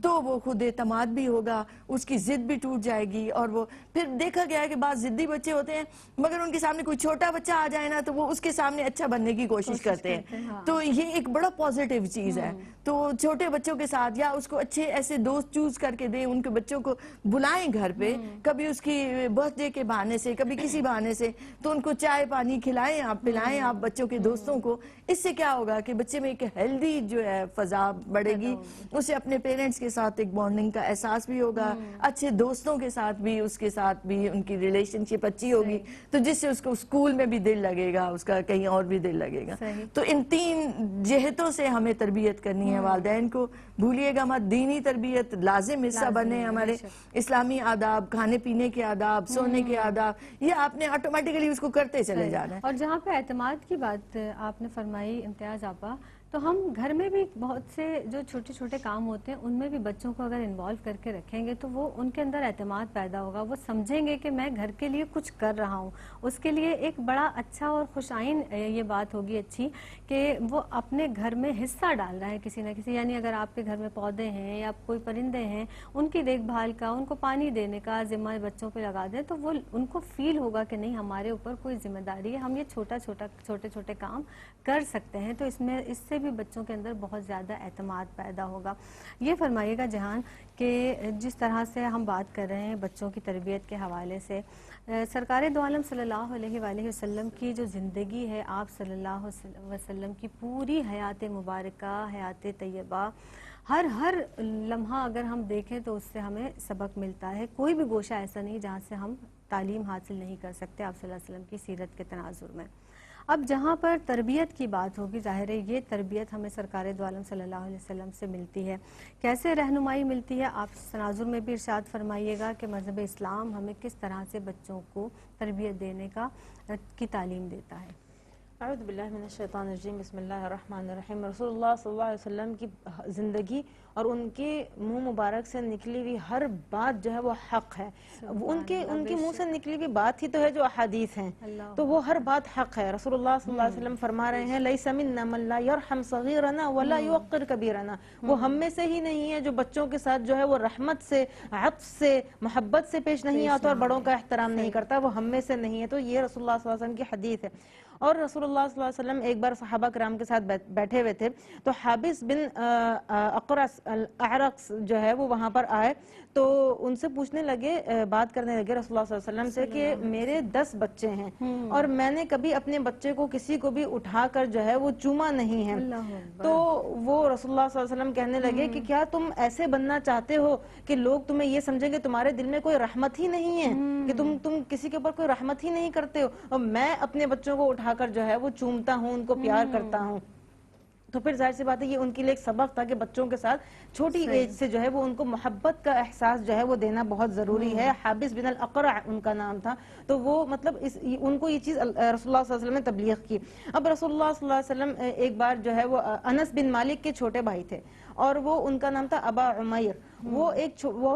تو وہ خود اعتماد بھی ہوگا، اس کی ضد بھی ٹوٹ جائے گی، اور وہ پھر دیکھا گیا ہے کہ بعض ضدی بچے ہوتے ہیں مگر ان کے سامنے کوئی چھوٹا بچہ آ جائے نا تو وہ اس کے سامنے اچھا بننے کی کوشش کرتے ہیں۔ تو یہ ایک بڑا پازیٹیو چیز ہے۔ تو چھوٹے بچوں کے ساتھ یا اس کو اچھے ایسے دوست چوز کر کے دیں، ان کے بچوں کو بلائیں گھر پہ، کبھی اس کی برتھ ڈے کے بہانے سے، کبھی کسی بہانے سے، تو ان کو چائے پانی کھلائیں آپ، پلائیں آپ بچوں کے دوستوں کو۔ اس سے کیا ہوگا کہ بچے میں ایک ہیلدی جو ہے فضا بڑھے گی، اسے اپنے پیرنٹس کے ساتھ ایک بانڈنگ کا احساس بھی ہوگا، اچھے دوستوں کے ساتھ بھی، اس کے ساتھ بھی ان کی ریلیشن شپ اچھی ہوگی، تو جس سے اس کو اسکول میں بھی دل لگے گا، اس کا کہیں اور بھی دل لگے گا۔ تو ان 3 جہتوں سے ہمیں تربیت کرنی ہے والدین کو۔ بھولیے گا مت، دینی تربیت لازم حصہ بنے ہمارے، اسلامی آداب، کھانے پینے کے آداب، سونے کے آداب، یہ آپ نے آٹومیٹکلی اس کو کرتے چلے جانا ہے۔ اور جہاں پہ اعتماد کی بات آپ نے فرمائی امتیاز آپا، تو ہم گھر میں بھی بہت سے جو چھوٹے چھوٹے کام ہوتے ہیں ان میں بھی بچوں کو اگر انوالو کر کے رکھیں گے تو وہ ان کے اندر اعتماد پیدا ہوگا، وہ سمجھیں گے کہ میں گھر کے لیے کچھ کر رہا ہوں۔ اس کے لیے ایک بڑا اچھا اور خوش آئین یہ بات ہوگی اچھی کہ وہ اپنے گھر میں حصہ ڈال رہا ہے کسی نہ کسی، یعنی اگر آپ کے گھر میں پودے ہیں یا کوئی پرندے ہیں، ان کی دیکھ بھال کا، ان کو پانی دینے کا ذمہ بچوں پہ لگا دیں تو وہ ان کو فیل ہوگا کہ نہیں ہمارے اوپر کوئی ذمہ داری ہے، ہم یہ چھوٹے چھوٹے کام کر سکتے ہیں۔ تو اس سے بھی بچوں کے اندر بہت زیادہ اعتماد پیدا ہوگا۔ یہ فرمائیے گا جہان کہ جس طرح سے ہم بات کر رہے ہیں بچوں کی تربیت کے حوالے سے، سرکار دو عالم صلی اللہ علیہ وآلہ وسلم کی جو زندگی ہے، آپ صلی اللہ علیہ وسلم کی پوری حیات مبارکہ، حیات طیبہ، ہر لمحہ اگر ہم دیکھیں تو اس سے ہمیں سبق ملتا ہے۔ کوئی بھی گوشہ ایسا نہیں جہاں سے ہم تعلیم حاصل نہیں کر سکتے آپ صلی اللہ علیہ وسلم کی سیرت کے تناظر میں۔ اب جہاں پر تربیت کی بات ہوگی، ظاہر ہے یہ تربیت ہمیں سرکار دو عالم صلی اللہ علیہ وسلم سے ملتی ہے۔ کیسے رہنمائی ملتی ہے؟ آپ تناظر میں بھی ارشاد فرمائیے گا کہ مذہب اسلام ہمیں کس طرح سے بچوں کو تربیت دینے کی تعلیم دیتا ہے۔ اعوذ باللہ من الشیطان الرجیم، بسم اللہ الرحمن الرحیم۔ رسول اللہ صلی اللہ علیہ وسلم کی زندگی اور ان کے منہ مبارک سے نکلی ہوئی ہر بات جو ہے وہ حق ہے۔ ان کے منہ سے نکلی ہوئی بات ہی تو ہے جو احادیث ہیں، تو وہ ہر بات حق ہے۔ رسول اللہ صلی اللہ علیہ وسلم فرما رہے ہیں لیس منا من لا یرحم صغیرنا ولا یوقر کبیرنا، وہ ہم میں سے ہی نہیں ہے جو بچوں کے ساتھ جو ہے وہ رحمت سے، عطف سے، محبت سے پیش نہیں آتا اور بڑوں کا احترام نہیں کرتا، وہ ہم میں سے نہیں ہے۔ تو یہ رسول اللہ صلی اللہ علیہ وسلم کی حدیث ہے۔ اور رسول اللہ صلی اللہ علیہ وسلم ایک بار صحابہ کرام کے ساتھ بیٹھے ہوئے تھے تو حابس بن اقرع الاعرق جو ہے وہ وہاں پر آئے تو ان سے پوچھنے لگے، بات کرنے لگے رسول اللہ صلی اللہ علیہ وسلم سے کہ میرے 10 بچے ہیں اور میں نے کبھی اپنے بچے کو کسی کو بھی اٹھا کر جو ہے وہ چوما نہیں ہے. تو وہ رسول اللہ صلی اللہ علیہ وسلم کہنے لگے کہ کیا تم ایسے بننا چاہتے ہو کہ لوگ تمہیں یہ سمجھیں کہ تمہارے دل میں کوئی رحمت ہی نہیں ہے، کہ تم کسی کے اوپر کوئی رحمت ہی نہیں کرتے ہو، اور میں اپنے بچوں کو اٹھا کر جو ہے وہ چومتا ہوں، ان کو پیار کرتا ہوں. تو پھر ظاہر سی بات ہے یہ ان کے لیے ایک سبق تھا کہ بچوں کے ساتھ چھوٹی ایج سے جو ہے وہ ان کو محبت کا احساس جو ہے وہ دینا بہت ضروری ہے. حابس بن الاقرع ان کا نام تھا. تو وہ مطلب ان کو یہ چیز رسول اللہ صلی اللہ علیہ وسلم نے تبلیغ کی. اب رسول اللہ صلی اللہ علیہ وسلم ایک بار جو ہے وہ انس بن مالک کے چھوٹے بھائی تھے اور وہ ان کا نام تھا ابا عمیر. وہ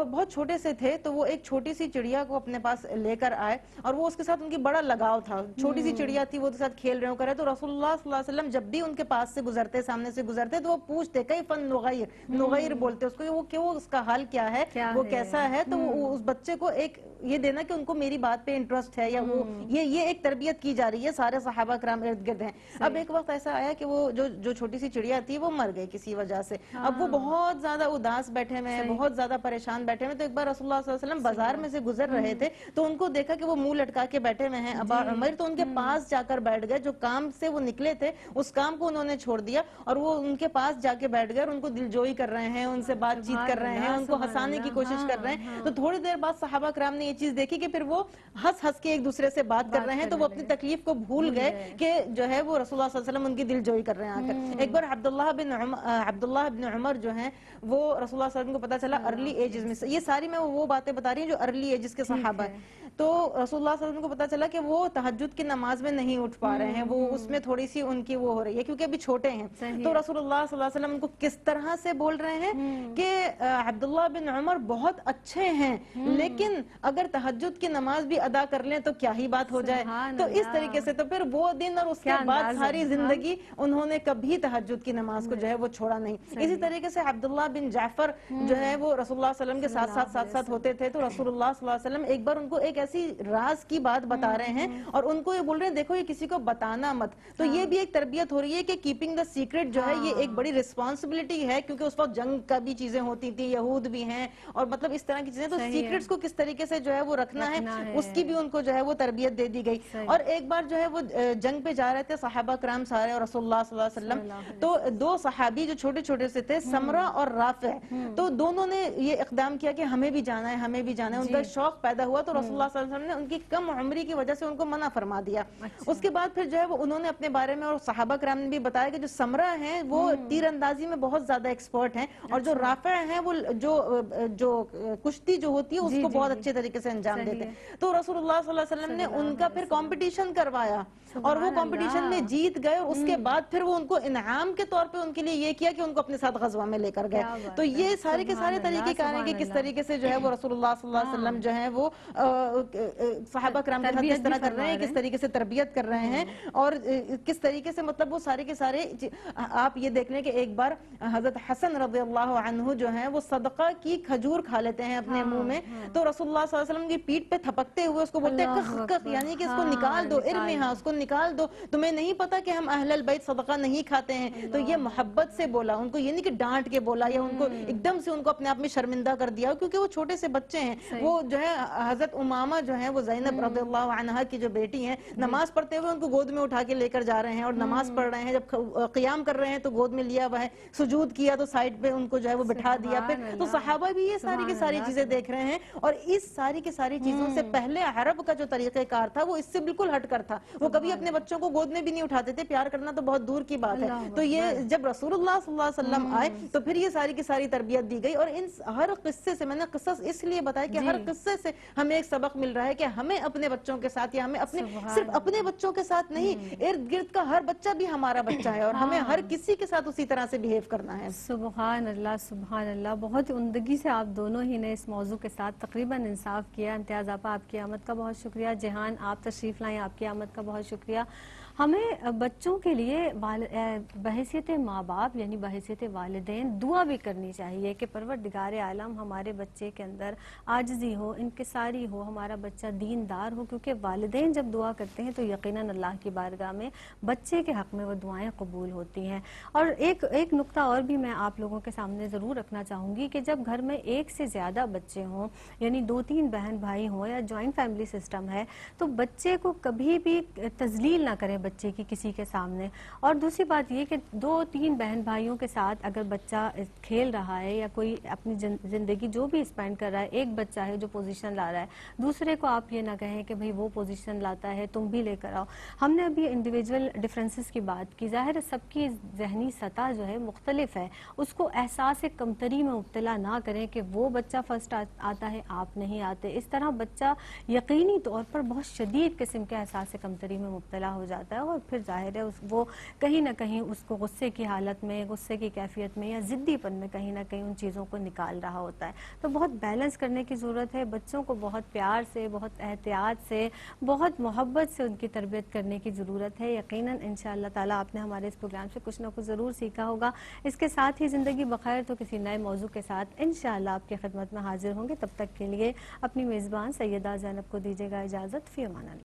بہت چھوٹے سے تھے تو وہ ایک چھوٹی سی چڑیا کو اپنے پاس لے کر آئے اور وہ اس کے ساتھ ان کی بڑا لگاؤ تھا. چھوٹی سی چڑیا تھی، وہ اس کے ساتھ کھیل رہے ہو کرے. تو رسول اللہ صلی اللہ علیہ وسلم جب بھی ان کے پاس سے گزرتے، سامنے سے گزرتے، تو وہ پوچھتے کئی فن نغیر بولتے اس کو کہ وہ اس کا حال کیا ہے، وہ کیسا ہے. تو وہ اس بچے کو ایک یہ دینا کہ ان کو میری بات پہ انٹرسٹ ہے، یا وہ یہ ایک تربیت کی جا رہی ہے. سارے صحابہ کرام ارد گرد ہیں. اب ایک وقت ایسا آیا کہ وہ جو چھوٹی سی چڑیا تھی وہ مر گئی کسی وجہ سے. اب وہ بہت زیادہ اداس بیٹھے ہوئے ہیں، بہت زیادہ پریشان بیٹھے ہوئے. تو ایک بار رسول اللہ صلی اللہ علیہ وسلم بازار میں سے گزر رہے تھے تو ان کو دیکھا کہ وہ منہ لٹکا کے بیٹھے ہوئے ہیں ابا عمیر. تو ان کے پاس جا کر بیٹھ گئے. جو کام سے وہ نکلے تھے اس کام کو انہوں نے چھوڑ دیا اور وہ ان کے پاس جا کے بیٹھ گئے اور ان کو دلجوئی کر رہے ہیں، ان سے بات چیت کر رہے ہیں، ان کو ہنسانے کی کوشش کر رہے ہیں. تو تھوڑی دیر بعد صحابہ کرام نے یہ چیز دیکھی کہ پھر وہ ہنس ہنس کے ایک دوسرے سے بات کر رہے ہیں. تو وہ اپنی تکلیف کو بھول گئے کہ جو ہے وہ رسول اللہ صلی اللہ علیہ وسلم ان کی دلجوئی کر رہے ہیں آ کر. ایک بار عبداللہ بن عمر جو ہیں وہ رسول اللہ صلی اللہ علیہ وسلم کو پتا چلا ارلی ایجز میں، یہ ساری میں وہ باتیں بتا رہی ہیں جو ارلی ایجز کے صحابہ ہیں. تو رسول اللہ صلی اللہ علیہ وسلم کو پتا چلا کہ وہ تہجد کی نماز میں نہیں اٹھ پا رہے ہیں، وہ اس میں تھوڑی سی ان کی وہ ہو رہی ہے کیونکہ ابھی چھوٹے ہیں. تو رسول اللہ صلی اللہ علیہ وسلم ان کو کس طرح سے بول رہے ہیں کہ عبداللہ بن عمر بہت اچھے ہیں لیکن اگر تہجد کی نماز بھی ادا کر لیں تو کیا ہی بات ہو جائے. تو اس طریقے سے تو پھر وہ دن اور اس کے بعد ساری زندگی انہوں نے کبھی تہجد کی نماز کو جو ہے وہ چھوڑا نہیں. اسی طریقے سے عبداللہ بن جعفر جو ہے وہ رسول اللہ صلی اللہ علیہ وسلم کے ساتھ ہوتے تھے. تو رسول اللہ صلی اللہ علیہ وسلم ایک بار ان کو ایک ایسی راز کی بات بتا رہے ہیں اور ان کو یہ بول رہے ہیں دیکھو یہ کسی کو بتانا مت. تو یہ بھی ایک تربیت ہو رہی ہے کہ کیپنگ دا سیکرٹ جو ہے یہ ایک بڑی رسپانسبلٹی ہے کیونکہ اس وقت جنگ کا بھی چیزیں ہوتی تھی، یہود بھی ہیں اور مطلب اس طرح کی چیزیں. تو سیکرٹس کو کس طریقے سے جو ہے وہ رکھنا ہے اس کی بھی ان کو جو ہے وہ تربیت دے دی گئی. اور ایک بار جو ہے وہ جنگ پہ جا رہے تھے صحابہ کرام سارے اور رسول اللہ صلی اللہ علیہ وسلم. تو دو صحابی جو چھوٹے چھوٹے سے تھے سمرہ اور رافع، تو دونوں نے یہ اقدام کیا کہ ہمیں بھی جانا ہے، ہمیں بھی جانا ہے. ان کا شوق پیدا ہوا تو رسول اللہ صلی اللہ علیہ وسلم نے ان کی کم عمری کی وجہ سے ان کو منع فرما دیا. اس کے بعد پھر جو ہے وہ انہوں نے اپنے بارے میں اور صحابہ کرام نے بھی بتایا کہ جو سمرہ ہیں وہ تیر اندازی میں بہت زیادہ ایکسپرٹ ہیں اور جو رافع ہیں وہ جو کشتی جو ہوتی ہے اس کو بہت اچھے طریقے سے انجام دیتے ہیں. تو رسول اللہ صلی اللہ علیہ وسلم نے ان کا پھر کمپٹیشن کروایا اور وہ کمپٹیشن میں جیت گئے. اور اس کے بعد پھر وہ ان کو انعام کے طور پہ ان کے لیے یہ کیا کہ ان کو اپنے ساتھ غزوہ میں لے کر گئے. تو یہ سارے کے سارے طریقے کار ہیں کہ کس طریقے سے جو ہے وہ رسول اللہ صلی اللہ علیہ وسلم جو ہے وہ صحابہ کرام کے ساتھ کس طرح کر رہے ہیں، کس طریقے سے تربیت کر رہے ہیں اور کس طریقے سے مطلب وہ سارے کے سارے. آپ یہ دیکھ لیں کہ ایک بار حضرت حسن رضی اللہ عنہ جو ہیں وہ صدقہ کی کھجور کھا لیتے ہیں اپنے منہ میں. تو رسول اللہ صلی اللہ علیہ وسلم کی پیٹھ پہ تھپکتے ہوئے اس کو بولتے ہیں کخ کخ، یعنی کہ اس کو نکال دو، ارمہا، اس کو نکال دو، تمہیں نہیں پتا کہ ہم اہل البیت صدقہ نہیں کھاتے ہیں. تو یہ محبت سے بولا، ان کو یہ نہیں کہ ڈانٹ کے بولا یا ان کو ایک دم سے ان کو اپنے آپ میں شرمندہ کر دیا کیونکہ وہ چھوٹے سے بچے ہیں. وہ جو ہے حضرت امامہ جو ہیں وہ زینب رضی اللہ عنہا کی جو بیٹی ہیں، نماز پڑھتے ہوئے ان کو گود میں اٹھا کے لے کر جا رہے ہیں اور نماز پڑھ رہے ہیں. جب قیام کر رہے ہیں تو گود میں لیا ہوا ہے، سجود کیا تو سائیڈ پہ ان کو جو ہے وہ بٹھا دیا. پھر تو صحابہ بھی یہ ساری کی ساری چیزیں دیکھ رہے ہیں اور اس ساری کی ساری چیزوں سے پہلے عرب کا جو طریقہ کار تھا وہ اس سے بالکل ہٹ کر تھا. وہ کبھی اپنے بچوں کو گود میں بھی نہیں اٹھاتے تھے، پیار کرنا تو بہت دور کی بات ہے. تو یہ جب رسول اللہ صلی اللہ علیہ وسلم آئے تو پھر یہ ساری کی ساری تربیت دی گئی. اور ان ہر قصے سے میں نے قصص اس لیے بتایا کہ ہر قصے سے ہمیں ایک سبق مل رہا ہے کہ ہمیں اپنے بچوں کے ساتھ یا ہمیں اپنے صرف اپنے بچوں کے ساتھ نہیں، ارد گرد کا ہر بچہ بھی ہمارا بچہ ہے اور ہمیں ہر کسی کے ساتھ اسی طرح سے بیہیو کرنا ہے. سبحان اللہ سبحان اللہ. بہت عمدگی سے آپ دونوں ہی نے اس موضوع کے ساتھ تقریباً انصاف کیا. امتیاز آپا آپ کی آمد کا بہت شکریہ. جہان آپ تشریف لائیں، آپ کی آمد کا بہت شکریہ. ہمیں بچوں کے لیے بحیثیت ماں باپ یعنی بحیثیت والدین دعا بھی کرنی چاہیے کہ پروردگار عالم ہمارے بچے کے اندر عاجزی ہو، انکساری ہو، ہمارا بچہ دیندار ہو، کیونکہ والدین جب دعا کرتے ہیں تو یقیناً اللہ کی بارگاہ میں بچے کے حق میں وہ دعائیں قبول ہوتی ہیں۔ اور ایک نقطہ اور بھی میں آپ لوگوں کے سامنے ضرور رکھنا چاہوں گی کہ جب گھر میں ایک سے زیادہ بچے ہوں، یعنی 2-3 بہن بھائی ہوں یا جوائنٹ فیملی سسٹم ہے، تو بچے کو کبھی بھی تذلیل نہ کریں بچے کی کسی کے سامنے۔ اور دوسری بات یہ کہ 2-3 بہن بھائیوں کے ساتھ اگر بچہ کھیل رہا ہے یا کوئی اپنی زندگی جو بھی اسپینڈ کر رہا ہے، ایک بچہ ہے جو پوزیشن لا رہا ہے، دوسرے کو آپ یہ نہ کہیں کہ بھئی وہ پوزیشن لاتا ہے تم بھی لے کر آؤ۔ ہم نے ابھی انڈیویجول ڈفرینسز کی بات کی، ظاہر ہے سب کی ذہنی سطح جو ہے مختلف ہے، اس کو احساس کمتری میں مبتلا نہ کریں کہ وہ بچہ فرسٹ آتا ہے آپ نہیں آتے۔ اس طرح بچہ یقینی طور پر بہت شدید قسم کے احساس کمتری میں مبتلا ہو جاتا ہے، اور پھر ظاہر ہے وہ کہیں نہ کہیں اس کو غصے کی حالت میں، غصے کی کیفیت میں یا ضدی پن میں کہیں نہ کہیں ان چیزوں کو نکال رہا ہوتا ہے۔ تو بہت بیلنس کرنے کی ضرورت ہے، بچوں کو بہت پیار سے، بہت احتیاط سے، بہت محبت سے ان کی تربیت کرنے کی ضرورت ہے۔ یقیناً انشاءاللہ تعالیٰ آپ نے ہمارے اس پروگرام سے کچھ نہ کچھ ضرور سیکھا ہوگا۔ اس کے ساتھ ہی زندگی بخیر تو کسی نئے موضوع کے ساتھ انشاءاللہ آپ کی خدمت میں حاضر ہوں گے۔ تب تک کے لیے اپنی میزبان سیدہ زینب کو دیجیے گا اجازت، فی امان اللہ۔